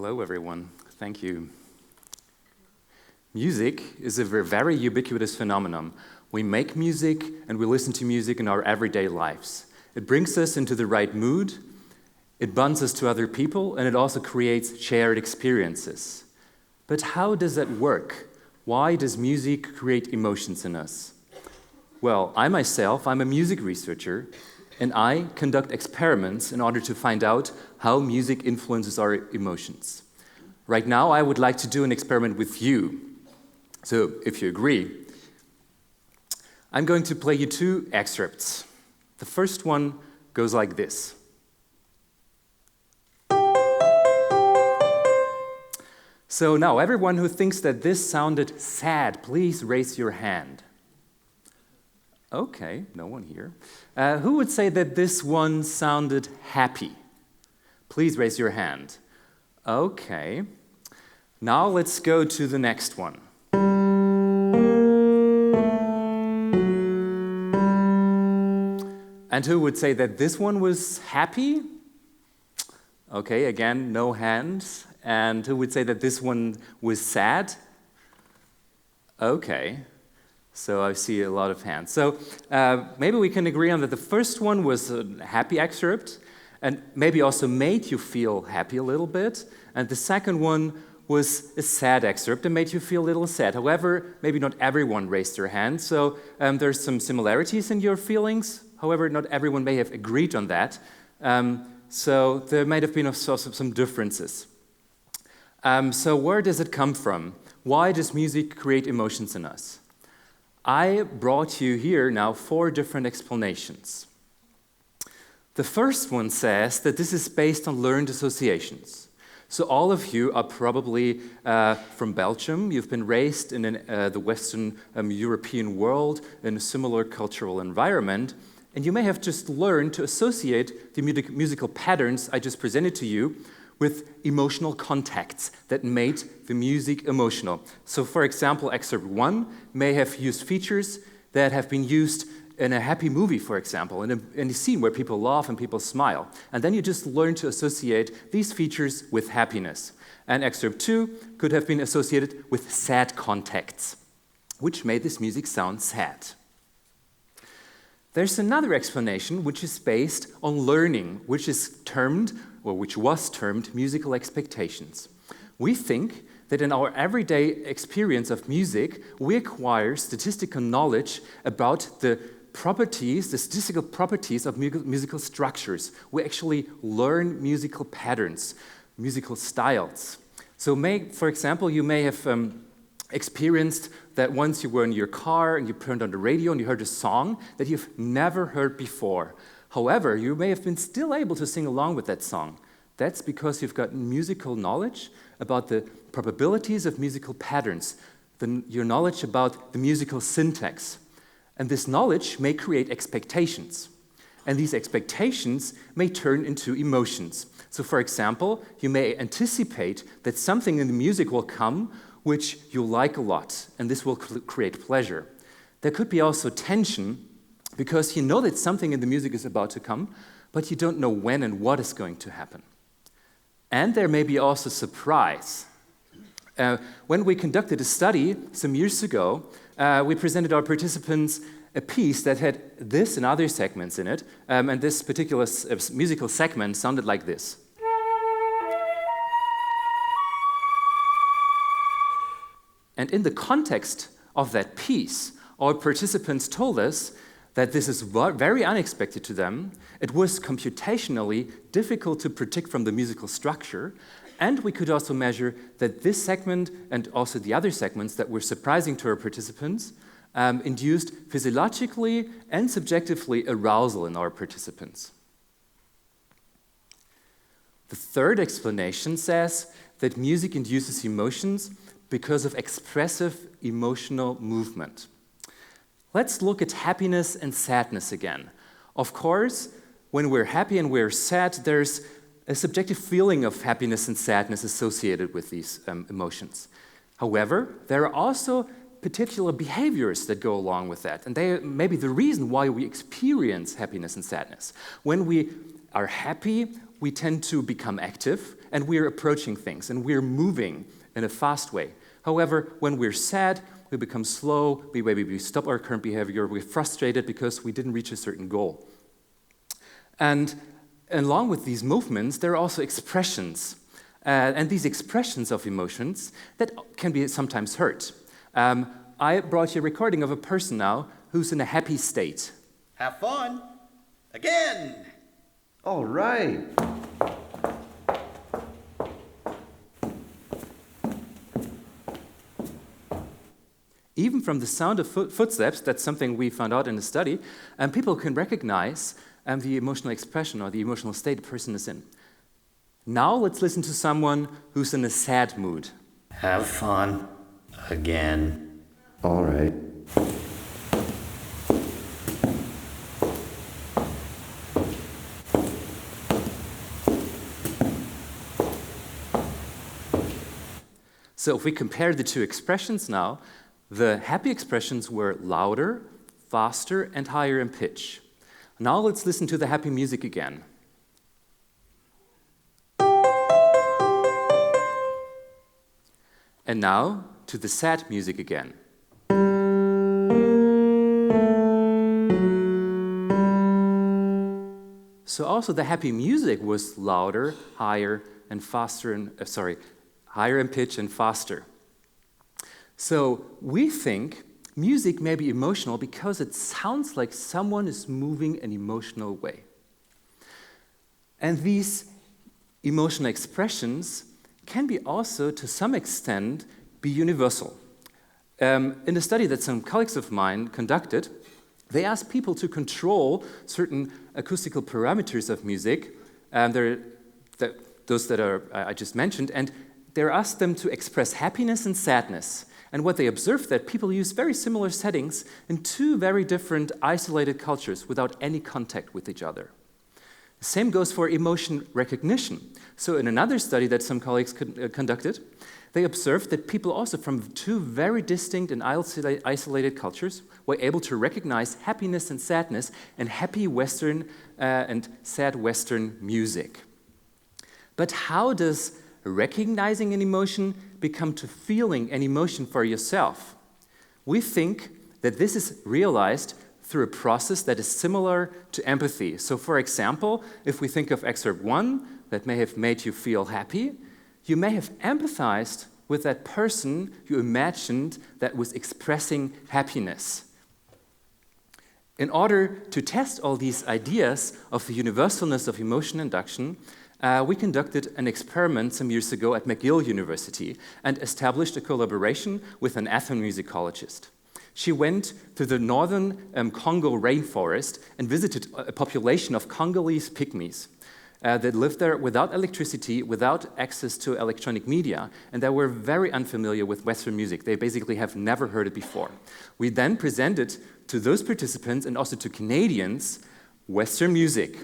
Hello, everyone. Thank you. Music is a very ubiquitous phenomenon. We make music and we listen to music in our everyday lives. It brings us into the right mood, it bonds us to other people, and it also creates shared experiences. But how does that work? Why does music create emotions in us? Well, I'm a music researcher, and I conduct experiments in order to find out how music influences our emotions. Right now, I would like to do an experiment with you. So, if you agree, I'm going to play you two excerpts. The first one goes like this. So now, everyone who thinks that this sounded sad, please raise your hand. Okay, no one here. Who would say that this one sounded happy? Please raise your hand. Okay. Now let's go to the next one. And who would say that this one was happy? Okay, again, no hands. And who would say that this one was sad? Okay. So I see a lot of hands. So maybe we can agree on that the first one was a happy excerpt and maybe also made you feel happy a little bit. And the second one was a sad excerpt and made you feel a little sad. However, maybe not everyone raised their hand. So there's some similarities in your feelings. However, not everyone may have agreed on that. So there might have been also some differences. So where does it come from? Why does music create emotions in us? I brought you here now 4 different explanations. The first one says that this is based on learned associations. So all of you are probably from Belgium. You've been raised in the Western European world in a similar cultural environment, and you may have just learned to associate the musical patterns I just presented to you with emotional contacts that made the music emotional. So for example, excerpt 1 may have used features that have been used in a happy movie, for example, in a scene where people laugh and people smile. And then you just learn to associate these features with happiness. And excerpt 2 could have been associated with sad contacts, which made this music sound sad. There's another explanation which is based on learning, which was termed musical expectations. We think that in our everyday experience of music, we acquire statistical knowledge about the statistical properties of musical structures. We actually learn musical patterns, musical styles. So for example, you may have experienced that once you were in your car and you turned on the radio and you heard a song that you've never heard before. However, you may have been still able to sing along with that song. That's because you've got musical knowledge about the probabilities of musical patterns, your knowledge about the musical syntax. And this knowledge may create expectations. And these expectations may turn into emotions. So for example, you may anticipate that something in the music will come which you like a lot, and this will create pleasure. There could be also tension, because you know that something in the music is about to come, but you don't know when and what is going to happen. And there may be also surprise. When we conducted a study some years ago, we presented our participants a piece that had this and other segments in it, and this particular musical segment sounded like this. And in the context of that piece, our participants told us that this is very unexpected to them. It was computationally difficult to predict from the musical structure, and we could also measure that this segment and also the other segments that were surprising to our participants induced physiologically and subjectively arousal in our participants. The third explanation says that music induces emotions because of expressive emotional movement. Let's look at happiness and sadness again. Of course, when we're happy and we're sad, there's a subjective feeling of happiness and sadness associated with these emotions. However, there are also particular behaviors that go along with that, and they may be the reason why we experience happiness and sadness. When we are happy, we tend to become active, and we're approaching things, and we're moving in a fast way. However, when we're sad, we become slow, maybe we stop our current behavior, we're frustrated because we didn't reach a certain goal. And along with these movements, there are also expressions. And these expressions of emotions that can be sometimes hurt. I brought you a recording of a person now who's in a happy state. Have fun. Again. All right. Even from the sound of footsteps, that's something we found out in the study, people can recognize the emotional expression or the emotional state a person is in. Now let's listen to someone who's in a sad mood. Have fun. Again. All right. So if we compare the two expressions now, the happy expressions were louder, faster, and higher in pitch. Now let's listen to the happy music again. And now to the sad music again. So also the happy music was louder, higher, and faster, higher in pitch and faster. So we think music may be emotional because it sounds like someone is moving an emotional way. And these emotional expressions can be also, to some extent, be universal. In a study that some colleagues of mine conducted, they asked people to control certain acoustical parameters of music, those that I just mentioned, and they asked them to express happiness and sadness. And what they observed that people use very similar settings in two very different isolated cultures without any contact with each other. The same goes for emotion recognition. So in another study that some colleagues conducted, they observed that people also from two very distinct and isolated cultures were able to recognize happiness and sadness in happy Western and sad Western music. But how does recognizing an emotion become to feeling an emotion for yourself? We think that this is realized through a process that is similar to empathy. So for example, if we think of excerpt 1 that may have made you feel happy, you may have empathized with that person you imagined that was expressing happiness. In order to test all these ideas of the universalness of emotion induction, we conducted an experiment some years ago at McGill University and established a collaboration with an ethnomusicologist. She went to the northern Congo rainforest and visited a population of Congolese pygmies that lived there without electricity, without access to electronic media, and they were very unfamiliar with Western music. They basically have never heard it before. We then presented to those participants and also to Canadians Western music.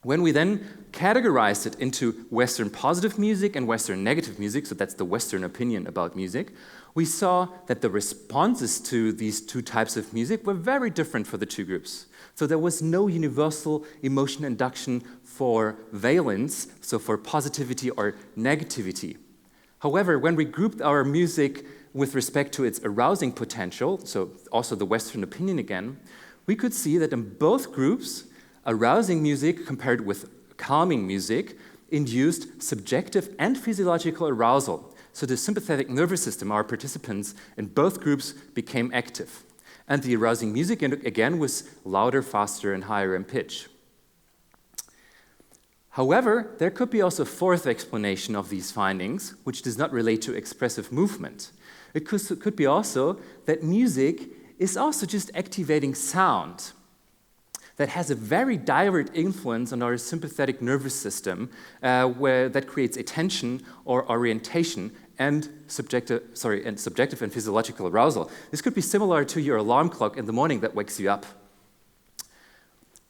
When we then categorized it into Western positive music and Western negative music, so that's the Western opinion about music, we saw that the responses to these two types of music were very different for the two groups. So there was no universal emotion induction for valence, so for positivity or negativity. However, when we grouped our music with respect to its arousing potential, so also the Western opinion again, we could see that in both groups, arousing music compared with calming music induced subjective and physiological arousal. So the sympathetic nervous system, our participants in both groups, became active. And the arousing music, again, was louder, faster, and higher in pitch. However, there could be also a fourth explanation of these findings, which does not relate to expressive movement. It could be also that music is also just activating sound that has a very direct influence on our sympathetic nervous system, that creates attention or orientation and subjective and physiological arousal. This could be similar to your alarm clock in the morning that wakes you up.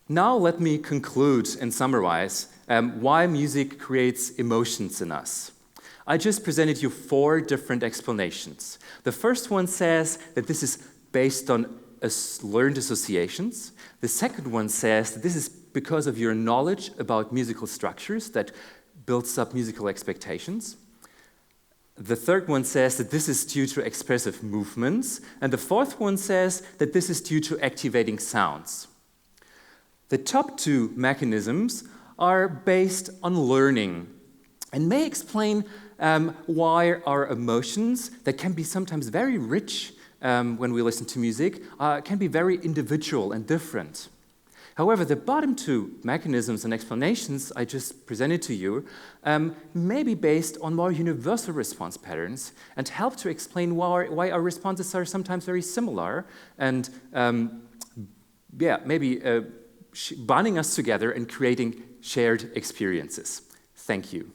Now let me conclude and summarize why music creates emotions in us. I just presented you 4 different explanations. The first one says that this is based on learned associations. The second one says that this is because of your knowledge about musical structures that builds up musical expectations. The third one says that this is due to expressive movements, and the fourth one says that this is due to activating sounds. The top two mechanisms are based on learning and may explain why our emotions, that can be sometimes very rich when we listen to music, can be very individual and different. However, the bottom two mechanisms and explanations I just presented to you may be based on more universal response patterns and help to explain why our responses are sometimes very similar and maybe bonding us together and creating shared experiences. Thank you.